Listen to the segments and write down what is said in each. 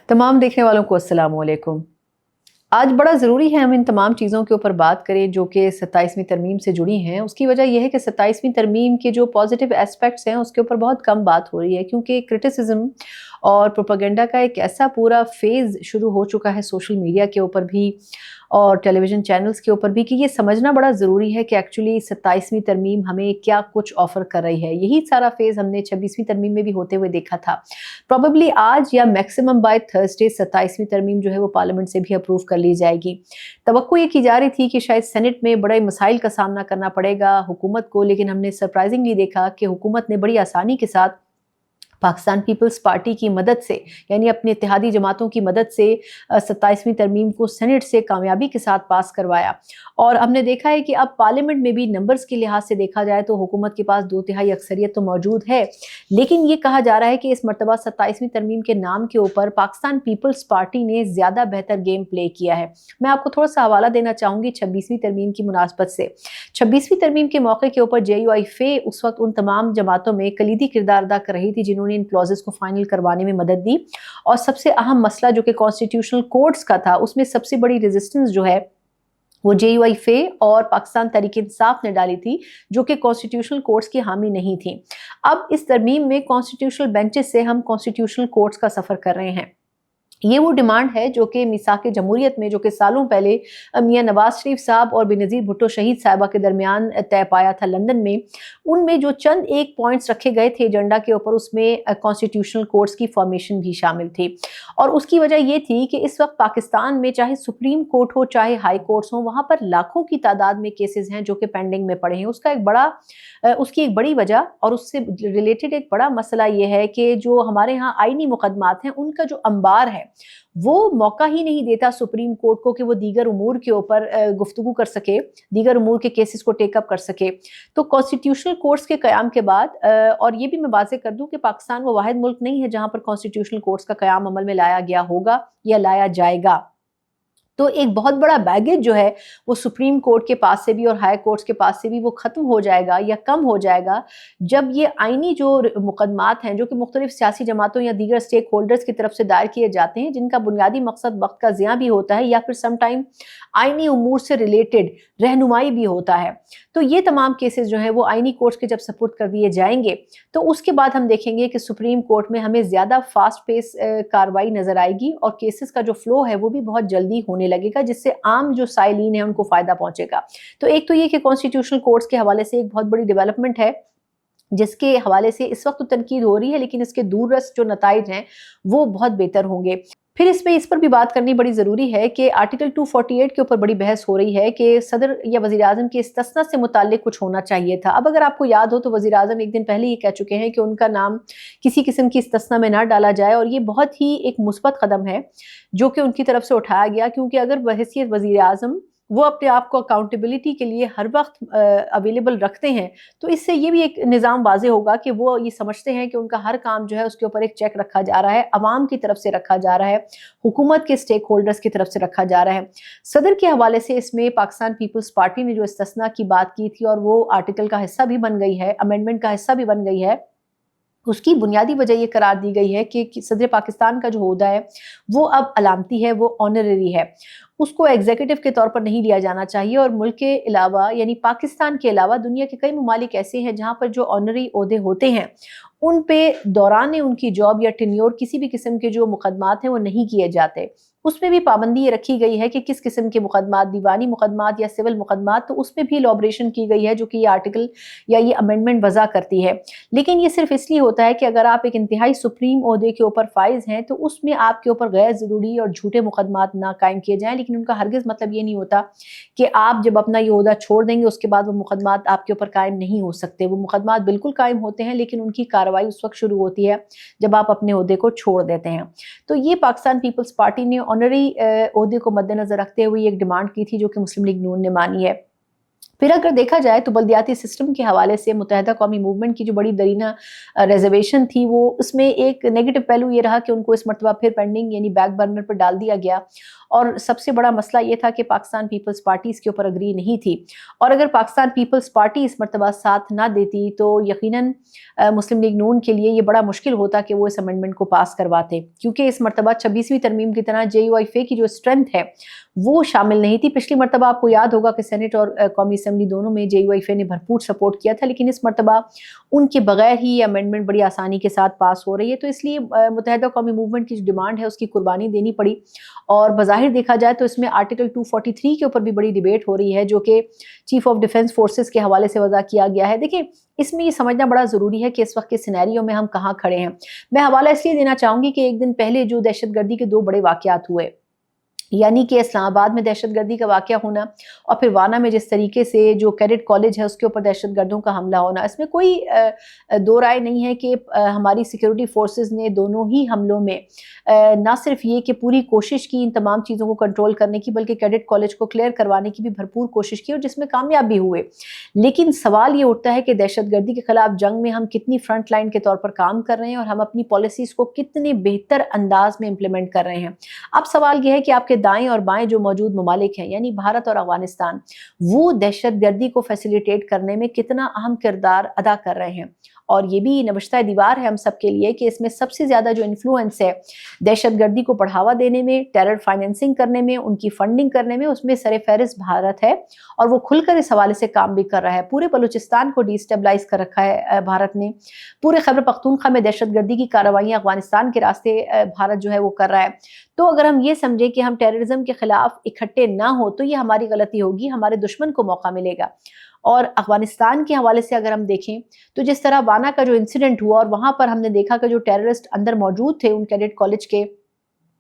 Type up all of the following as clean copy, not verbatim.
तमाम देखने वालों को अस्सलाम वालेकुम। आज बड़ा ज़रूरी है हम इन तमाम चीज़ों के ऊपर बात करें जो कि 27वीं तरमीम से जुड़ी हैं। उसकी वजह यह है कि 27वीं तरमीम के जो पॉजिटिव एस्पेक्ट्स हैं उसके ऊपर बहुत कम बात हो रही है, क्योंकि क्रिटिसिज्म और प्रोपेगेंडा का एक ऐसा पूरा फेज़ शुरू हो चुका है सोशल मीडिया के ऊपर भी और टेलीविज़न चैनल्स के ऊपर भी, कि ये समझना बड़ा ज़रूरी है कि एक्चुअली 27वीं तरमीम हमें क्या कुछ ऑफ़र कर रही है। यही सारा फेज़ हमने 26वीं तरमीम में भी होते हुए देखा था। प्रोबेबली आज या मैक्सिमम बाय थर्सडे 27वीं तरमीम जो है वो पार्लियामेंट से भी अप्रूव कर ली जाएगी। तवक्को ये की जा रही थी कि शायद सेनेट में बड़े मसाइल का सामना करना पड़ेगा हुकूमत को, लेकिन हमने सरप्राइजिंगली देखा कि हुकूमत ने बड़ी आसानी के साथ पाकिस्तान पीपल्स पार्टी की मदद से, यानी अपने इत्तेहादी जमातों की मदद से 27वीं तरमीम को सेनेट से कामयाबी के साथ पास करवाया। और हमने देखा है कि अब पार्लियामेंट में भी नंबर्स के लिहाज से देखा जाए तो हुकूमत के पास 2/3 अक्सरियत तो मौजूद है, लेकिन ये कहा जा रहा है कि इस मरतबा 27वीं तरमीम के नाम के ऊपर पाकिस्तान पीपल्स पार्टी ने ज़्यादा बेहतर गेम प्ले किया है। मैं आपको थोड़ा सा हवाला देना चाहूँगी 26वीं तरमीम की मुनासबत से। 26वीं तरमीम के मौके के ऊपर JUIF उस वक्त उन तमाम जमातों में कलीदी किरदार अदा कर रही थी जिन्होंने इन क्लॉजेस को फाइनल करवाने में मदद दी। और सबसे अहम मसला जो कि कॉन्स्टिट्यूशनल कोर्ट्स का था, उसमें सबसे बड़ी रेजिस्टेंस जो है वो JUIF और पाकिस्तान तहरीक-ए-इंसाफ ने डाली थी, जो कि कॉन्स्टिट्यूशनल कोर्ट्स की हामी नहीं थी। अब इस तरमीम में कॉन्स्टिट्यूशनल बेंचेस से हम कॉन्स्टिट्यूशनल कोर्ट्स का सफ़र कर रहे हैं। ये वो डिमांड है जो कि मीसाक-ए जमहूरियत में, जो कि सालों पहले मियां नवाज शरीफ साहब और बेनज़ीर भुट्टो शहीद साहिबा के दरमियान तय पाया था लंदन में। उनमें जो चंद एक पॉइंट्स रखे गए थे एजेंडा के ऊपर, उसमें कॉन्स्टिट्यूशनल कोर्ट्स की फॉर्मेशन भी शामिल थी। और उसकी वजह ये थी कि इस वक्त पाकिस्तान में चाहे सुप्रीम कोर्ट हो चाहे हाई कोर्ट्स हो, वहाँ पर लाखों की तादाद में केसेस हैं जो कि पेंडिंग में पड़े हैं। उसकी एक बड़ी वजह और उससे रिलेटेड एक बड़ा मसला ये है कि जो हमारे यहाँ आईनी मुकदमात हैं, उनका जो अंबार है वो मौका ही नहीं देता सुप्रीम कोर्ट को कि वो दीगर उमूर के ऊपर गुफ्तगू कर सके, दीगर उमूर के केसेस को टेकअप कर सके। तो कॉन्स्टिट्यूशनल कोर्ट्स के क़याम के बाद और ये भी मैं वाज़ेह कर दूं कि पाकिस्तान वो वाहिद मुल्क नहीं है जहां पर कॉन्स्टिट्यूशनल कोर्ट्स का क़याम अमल में लाया गया होगा या लाया जाएगा। तो एक बहुत बड़ा बैगेज जो है वो सुप्रीम कोर्ट के पास से भी और हाई कोर्ट्स के पास से भी वो ख़त्म हो जाएगा या कम हो जाएगा जब ये आईनी जो मुकदमात हैं जो कि मुख्तलिफ सियासी जमातों या दीगर स्टेक होल्डर्स की तरफ से दायर किए जाते हैं, जिनका बुनियादी मकसद वक्त का ज़िया भी होता है या फिर समटाइम आईनी उमूर से रिलेटेड रहनुमाई भी होता है। तो ये तमाम केसेस जो हैं वो आईनी कोर्ट्स के जब सपुर्द कर दिए जाएंगे तो उसके बाद हम देखेंगे कि सुप्रीम कोर्ट में हमें ज़्यादा फास्ट पेस कार्रवाई नज़र आएगी और केसेस का जो फ्लो है वो भी बहुत जल्दी होने लगेगा, जिससे आम जो साइलिन है उनको फ़ायदा पहुंचेगा। तो एक तो ये कि कॉन्स्टिट्यूशनल कोर्ट्स के हवाले से एक बहुत बड़ी डेवलपमेंट है, जिसके हवाले से इस वक्त तो तनकीद हो रही है, लेकिन इसके दूररस जो नताइज हैं वो बहुत बेहतर होंगे। फिर इस पर भी बात करनी बड़ी ज़रूरी है कि आर्टिकल 248 के ऊपर बड़ी बहस हो रही है कि सदर या वज़ीर आज़म के इस्तिस्ना से मुताल्लिक कुछ होना चाहिए था। अब अगर आपको याद हो तो वज़ीर आज़म एक दिन पहले ये कह चुके हैं कि उनका नाम किसी किस्म की इस्तिस्ना में ना डाला जाए, और ये बहुत ही एक मुस्बत कदम है जो कि उनकी तरफ से उठाया गया, क्योंकि अगर बहैसियत वज़ीर आज़म वो अपने आप को अकाउंटेबिलिटी के लिए हर वक्त अवेलेबल रखते हैं, तो इससे ये भी एक निज़ाम वाज़ेह होगा कि वो ये समझते हैं कि उनका हर काम जो है उसके ऊपर एक चेक रखा जा रहा है, अवाम की तरफ से रखा जा रहा है, हुकूमत के स्टेक होल्डर्स की तरफ से रखा जा रहा है। सदर के हवाले से इसमें पाकिस्तान पीपल्स पार्टी ने जो इस्तिस्ना की बात की थी और वो आर्टिकल का हिस्सा भी बन गई है, अमेंडमेंट का हिस्सा भी बन गई है, उसकी बुनियादी वजह ये करार दी गई है कि सदर पाकिस्तान का जो ओहदा है वो अब अलामती है, वो ऑनररी है, उसको एग्जीक्यूटिव के तौर पर नहीं लिया जाना चाहिए। और मुल्क के अलावा यानी पाकिस्तान के अलावा दुनिया के कई ममालिक ऐसे हैं जहाँ पर जो ऑनररी ओहदे होते हैं उन पे दौरान उनकी जॉब या टेन्योर किसी भी किस्म के जो मुकदमात हैं वो नहीं किए जाते। उसमें भी पाबंदी ये रखी गई है कि किस किस्म के मुकदमात, दीवानी मुकदमात या सिविल मुकदमात, तो उसमें भी लॉबरेशन की गई है जो कि ये आर्टिकल या ये अमेंडमेंट वज़ा करती है। लेकिन ये सिर्फ इसलिए होता है कि अगर आप एक इंतहाई सुप्रीम ओहदे के ऊपर फाइज हैं तो उसमें आपके ऊपर गैर ज़रूरी और झूठे मुकदमात ना कायम किए जाएँ, लेकिन उनका हरगिज़ मतलब ये नहीं होता कि आप जब अपना ये ओहदा छोड़ देंगे उसके बाद वो मुकदमात आपके ऊपर कायम नहीं हो सकते। वो मुकदमात बिल्कुल कायम होते हैं, लेकिन उनकी कार्रवाई उस वक्त शुरू होती है जब आप अपने ओहदे को छोड़ देते हैं। तो ये पाकिस्तान पीपल्स पार्टी ने ऑनरी ओहदे को मद्देनजर रखते हुए एक डिमांड की थी जो कि मुस्लिम लीग नून ने मानी है। फिर अगर देखा जाए तो बल्दियाती सिस्टम के हवाले से मुत्तहिदा कौमी मूवमेंट की जो बड़ी दरीना रिजर्वेशन थी, वो उसमें एक नेगेटिव पहलू ये रहा कि उनको इस मरतबा फिर पेंडिंग यानी बैक बर्नर पर डाल दिया गया। और सबसे बड़ा मसला ये था कि पाकिस्तान पीपल्स पार्टी इसके ऊपर अग्री नहीं थी, और अगर पाकिस्तान पीपल्स पार्टी इस मरतबा साथ ना देती तो यकीनन मुस्लिम लीग नून के लिए ये बड़ा मुश्किल होता कि वो इस अमेंडमेंट को पास करवाते, क्योंकि इस मरतबा 26वीं तरमीम की तरह JUIFA की जो स्ट्रेंथ है वो शामिल नहीं थी। पिछली मरतबा आपको याद होगा कि सेनेट और कौमी असम्बली दोनों में JUIFA ने भरपूर सपोर्ट किया था, लेकिन इस मरतबा उनके बगैर ही ये अमेंडमेंट बड़ी आसानी के साथ पास हो रही है। तो इसलिए मुत्तहिदा कौमी मूवमेंट की जो डिमांड है उसकी कुर्बानी देनी पड़ी। और बज़ाहिर देखा जाए तो इसमें आर्टिकल 243 के ऊपर भी बड़ी डिबेट हो रही है, जो कि चीफ ऑफ डिफेंस फोर्सेस के हवाले से वज़ा किया गया है। देखिए, इसमें ये समझना बड़ा ज़रूरी है कि इस वक्त के सिनेरियो में हम कहाँ खड़े हैं। मैं हवाला इसलिए देना चाहूँगी कि एक दिन पहले जो दहशतगर्दी के 2 बड़े वाक़यात हुए, यानी कि इस्लामाबाद में दहशतगर्दी का वाक़या होना और फिर वाना में जिस तरीके से जो कैडेट कॉलेज है उसके ऊपर दहशतगर्दों का हमला होना, इसमें कोई दो राय नहीं है कि हमारी सिक्योरिटी फोर्सेस ने दोनों ही हमलों में ना सिर्फ ये कि पूरी कोशिश की इन तमाम चीज़ों को कंट्रोल करने की, बल्कि कैडेट कॉलेज को क्लियर करवाने की भी भरपूर कोशिश की और जिसमें कामयाब भी हुए। लेकिन सवाल ये उठता है कि दहशतगर्दी के खिलाफ जंग में हम कितनी फ्रंट लाइन के तौर पर काम कर रहे हैं और हम अपनी पॉलिसीज़ को कितने बेहतर अंदाज में इम्प्लीमेंट कर रहे हैं। अब सवाल यह है कि आपके दाएं और बाएं जो मौजूद ममालिक हैं, यानी भारत और अफगानिस्तान, वो दहशतगर्दी को फैसिलिटेट करने में कितना अहम किरदार अदा कर रहे हैं। और ये भी नवश्ता दीवार है हम सब के लिए कि इसमें सबसे ज़्यादा जो इन्फ्लुएंस है दहशतगर्दी को बढ़ावा देने में, टेरर फाइनेंसिंग करने में, उनकी फंडिंग करने में, उसमें सर-ए-फ़हरिस्त भारत है और वो खुलकर इस हवाले से काम भी कर रहा है। पूरे बलूचिस्तान को डिस्टेबलाइज कर रखा है भारत ने। पूरे खैबर पख्तूनख्वा में दहशतगर्दी की कार्रवाइयाँ अफगानिस्तान के रास्ते भारत जो है वो कर रहा है। तो अगर हम ये समझें कि हम टेररिज्म के खिलाफ इकट्ठे ना हो तो ये हमारी गलती होगी, हमारे दुश्मन को मौका मिलेगा। और अफगानिस्तान के हवाले से अगर हम देखें तो जिस तरह वाना का जो इंसिडेंट हुआ और वहाँ पर हमने देखा कि जो टेररिस्ट अंदर मौजूद थे उन कैडेट कॉलेज के,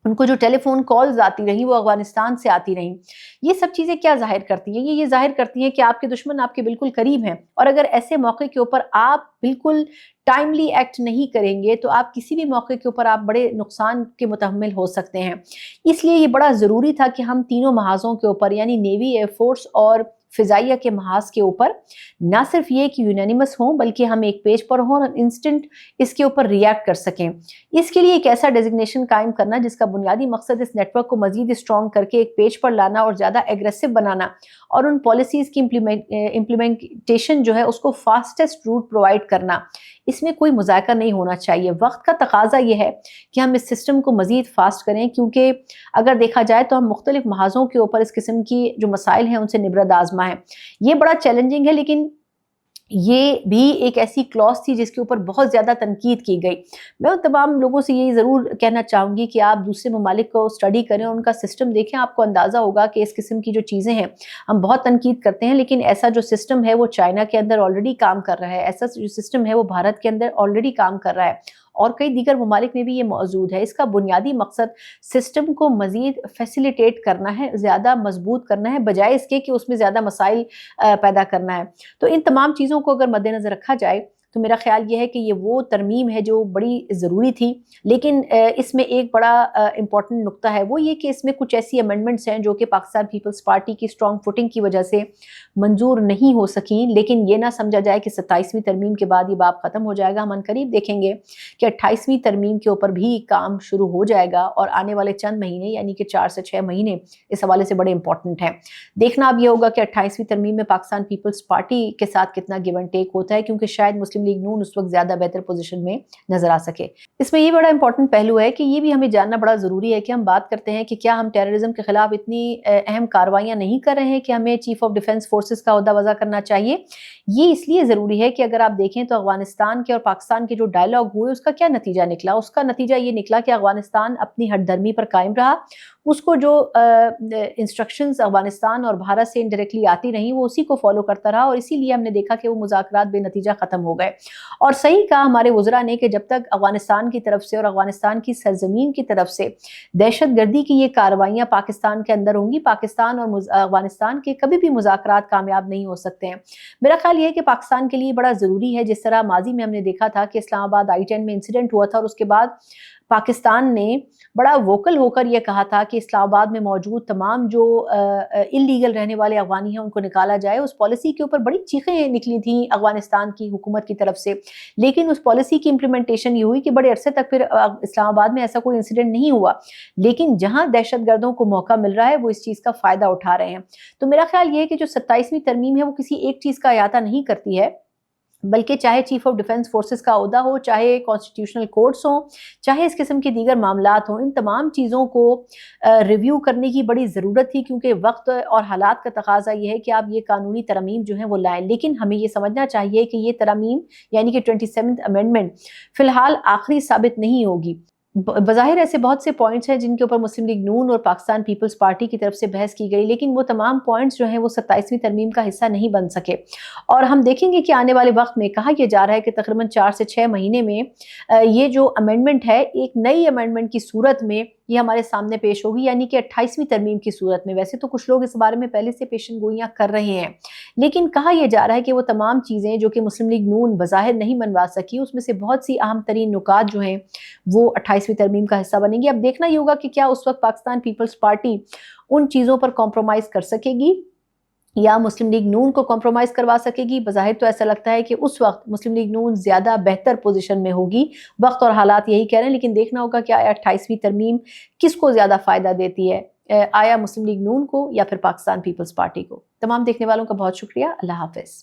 उनको जो टेलीफोन कॉल्स आती रही वो अफगानिस्तान से आती रहीं। ये सब चीज़ें क्या ज़ाहिर करती हैं? ये ज़ाहिर करती हैं कि आपके दुश्मन आपके बिल्कुल करीब हैं, और अगर ऐसे मौके के ऊपर आप बिल्कुल टाइमली एक्ट नहीं करेंगे तो आप किसी भी मौके के ऊपर आप बड़े नुकसान के मुतहम्मिल हो सकते हैं। इसलिए ये बड़ा ज़रूरी था कि हम तीनों महाज़ों के ऊपर, यानी नेवी, एयरफोर्स और फ़िज़ाइया के महाज के ऊपर ना सिर्फ ये कि यूनानिमस हों, बल्कि हम एक पेज पर हों और इंस्टेंट इसके ऊपर रिएक्ट कर सकें। इसके लिए एक ऐसा डेजिग्नेशन कायम करना जिसका बुनियादी मकसद इस नेटवर्क को मज़ीद स्ट्रॉन्ग करके एक पेज पर लाना और ज़्यादा एग्रेसिव बनाना और उन पॉलिसीज़ की इम्प्लीमेंटेशन जो है उसको फास्टेस्ट रूट प्रोवाइड करना। इसमें कोई मुज़ायका नहीं होना चाहिए। वक्त का तकाजा ये है कि हम इस सिस्टम को मज़ीद फास्ट करें, क्योंकि अगर देखा जाए तो हम मुख्तलिफ महाज़ों के ऊपर इस किस्म की जो मसाइल हैं उनसे निबरत आज़मा है। ये बड़ा चैलेंजिंग है, लेकिन ये भी एक ऐसी क्लॉज थी जिसके ऊपर बहुत ज़्यादा तनकीद की गई। मैं उन तमाम लोगों से यही ज़रूर कहना चाहूँगी कि आप दूसरे ममालिक को स्टडी करें और उनका सिस्टम देखें, आपको अंदाज़ा होगा कि इस किस्म की जो चीज़ें हैं हम बहुत तनकीद करते हैं, लेकिन ऐसा जो सिस्टम है वो चाइना के अंदर ऑलरेडी काम कर रहा है, ऐसा जो सिस्टम है वो भारत के अंदर ऑलरेडी काम कर रहा है और कई दीगर ममालिक में भी ये मौजूद है। इसका बुनियादी मकसद सिस्टम को मज़ीद फैसिलिटेट करना है, ज़्यादा मजबूत करना है, बजाय इसके कि उसमें ज़्यादा मसाइल पैदा करना है। तो इन तमाम चीज़ों को अगर मद्देनज़र रखा जाए तो मेरा ख्याल ये है कि ये वो तरमीम है जो बड़ी ज़रूरी थी। लेकिन इसमें एक बड़ा इम्पॉर्टेंट नुक्ता है, वो ये कि इसमें कुछ ऐसी अमेंडमेंट्स हैं जो कि पाकिस्तान पीपल्स पार्टी की स्ट्रॉन्ग फुटिंग की वजह से मंजूर नहीं हो सकीं। लेकिन ये ना समझा जाए कि 27वीं तरमीम के बाद ये बाब ख़त्म हो जाएगा। हम अनकरीब देखेंगे कि 28वीं तरमीम के ऊपर भी काम शुरू हो जाएगा और आने वाले चंद महीने, यानी कि 4 से 6 महीने इस हवाले से बड़े इंपॉर्टेंट हैं। देखना अब ये होगा कि 28वीं तरमीम में पाकिस्तान पीपल्स पार्टी के साथ कितना गिव एंड टेक होता है, क्योंकि शायद मुस्लिम लीग नून उस वक्त ज़्यादा बेहतर पोजीशन में नजर आ सके। इसमें ये बड़ा इंपॉर्टेंट पहलू है कि ये भी हमें जानना बड़ा ज़रूरी है कि हम बात करते हैं कि क्या हम टेररिज्म के खिलाफ इतनी अहम कार्रवाइयाँ नहीं कर रहे हैं कि हमें चीफ ऑफ डिफेंस फोर्सेस का ओहदा वज़ा करना चाहिए। ये इसलिए ज़रूरी है कि अगर आप देखें तो अफगानिस्तान के और पाकिस्तान के जो डायलॉग हुए उसका क्या नतीजा निकला। उसका नतीजा ये निकला कि अफगानिस्तान अपनी हठधर्मी पर कायम रहा, उसको जो इंस्ट्रक्शंस अफगानिस्तान और भारत से इनडायरेक्टली आती रहीं वो उसी को फॉलो करता रहा और इसीलिए हमने देखा कि वो मुज़ाकरात बेनतीजा ख़त्म हो गए। और सही कहा हमारे वज़रा ने कि जब तक अफगानिस्तान की तरफ से और अफगानिस्तान की सरजमीन की तरफ से दहशतगर्दी की ये कार्रवाइयाँ पाकिस्तान के अंदर होंगी, पाकिस्तान और अफगानिस्तान के कभी भी मुज़ाकरात कामयाब नहीं हो सकते हैं। मेरा ख्याल ये है कि पाकिस्तान के लिए बड़ा ज़रूरी है, जिस तरह माजी में हमने देखा था कि इस्लामाबाद I-10 में इंसिडेंट हुआ था और उसके बाद پاکستان نے بڑا ووکل ہو کر یہ کہا تھا کہ اسلام آباد میں موجود تمام جو انلیگل رہنے والے افغانی ہیں ان کو نکالا جائے. اس پالیسی کے اوپر بڑی چیخیں نکلی تھیں افغانستان کی حکومت کی طرف سے، لیکن اس پالیسی کی امپلیمنٹیشن یہ ہوئی کہ بڑے عرصے تک پھر اسلام آباد میں ایسا کوئی انسیڈنٹ نہیں ہوا. لیکن جہاں دہشت گردوں کو موقع مل رہا ہے وہ اس چیز کا فائدہ اٹھا رہے ہیں. تو میرا خیال یہ ہے کہ جو 27ویں ترمیم ہے وہ کسی ایک چیز کا احاطہ نہیں کرتی ہے، بلکہ چاہے چیف آف ڈیفنس فورسز کا عہدہ ہو، چاہے کانسٹیٹیوشنل کورٹس ہوں، چاہے اس قسم کے دیگر معاملات ہوں، ان تمام چیزوں کو ریویو کرنے کی بڑی ضرورت تھی، کیونکہ وقت اور حالات کا تقاضا یہ ہے کہ آپ یہ قانونی ترامیم جو ہیں وہ لائیں. لیکن ہمیں یہ سمجھنا چاہیے کہ یہ ترامیم یعنی کہ 27th امینڈمنٹ فی الحال آخری ثابت نہیں ہوگی. بظاہر ایسے بہت سے پوائنٹس ہیں جن کے اوپر مسلم لیگ نون اور پاکستان پیپلز پارٹی کی طرف سے بحث کی گئی، لیکن وہ تمام پوائنٹس جو ہیں وہ 27ویں ترمیم کا حصہ نہیں بن سکے. اور ہم دیکھیں گے کہ آنے والے وقت میں کہا یہ جا رہا ہے کہ تقریباً 4 سے 6 مہینے میں یہ جو امینڈمنٹ ہے ایک نئی امینڈمنٹ کی صورت میں یہ ہمارے سامنے پیش ہوگی، یعنی کہ 28ویں ترمیم کی صورت میں. ویسے تو کچھ لوگ اس بارے میں پہلے سے پیشن گوئیاں کر رہے ہیں، لیکن کہا یہ جا رہا ہے کہ وہ تمام چیزیں جو کہ مسلم لیگ نون بظاہر نہیں منوا سکی، اس میں سے بہت سی اہم ترین نکات جو ہیں وہ 28ویں ترمیم کا حصہ بنیں گی. اب دیکھنا یہ ہوگا کہ کیا اس وقت پاکستان پیپلز پارٹی ان چیزوں پر کمپرومائز کر سکے گی یا مسلم لیگ نون کو کمپرومائز کروا سکے گی. بظاہر تو ایسا لگتا ہے کہ اس وقت مسلم لیگ نون زیادہ بہتر پوزیشن میں ہوگی، وقت اور حالات یہی کہہ رہے ہیں. لیکن دیکھنا ہوگا کہ آیا 28ویں ترمیم کس کو زیادہ فائدہ دیتی ہے، آیا مسلم لیگ نون کو یا پھر پاکستان پیپلز پارٹی کو. تمام دیکھنے والوں کا بہت شکریہ. اللہ حافظ.